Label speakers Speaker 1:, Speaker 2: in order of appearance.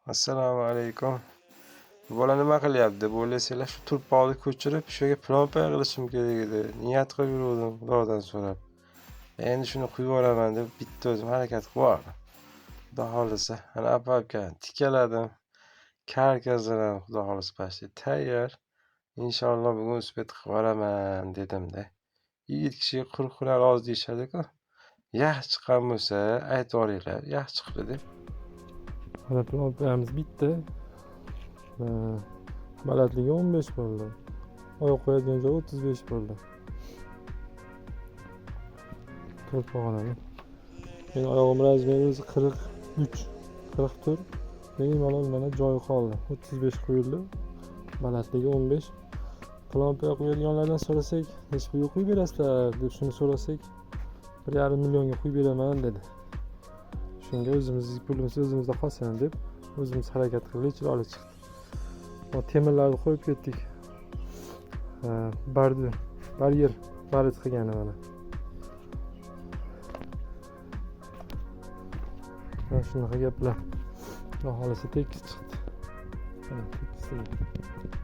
Speaker 1: Assalomu alaykum. Bu bola nima qilyapti deb o'ylaysanglar, shu turpoqni ko'chirib, shu yerga plompa qilishim kerak edi. Niyat qilib yuruvdim Xudodan so'rab. Endi shuni quyib yuboraman deb bitta o'zim harakat qilyapman. Xudo xohlasa, ana apapkan tikaladim. Karkasini ham Xudo xohlasa почти tayyor. Inshaalloh bugun uspet qilib yuboraman dedimda. Yigit kishiga quruq hunar oz deyishadi-ku. Yaxshi chiqqan bo'lsa aytib yuboringlar, yaxshi chiqdi deb.
Speaker 2: Mana plampamiz bitta. Balandligi 15 bo'ldi. Oyoq qo'yadigan joyi 35 bo'ldi. To'rt pog'onali. Men oyog'im razmeri o'zi 43, 44. Bemalol mana joyi qoldi. 35 qo'yildi. Balandligi 15. Plampa qo'yadiganlardan so'rasak, "Nech pulga qo'yib berasizlar?" deb shuni so'rasak, 1,5 millionga qo'yib beraman dedi. Shunga o'zimizning pulimiz o'zimizda qolsin deb o'zimiz harakat qilib ichib chiqdik. Temirlarni qo'yib ketdik. Baryer barit qilgani mana. Mana shunaqa gaplar. Xudo xolasa tekis chiqdi. Mana tekis.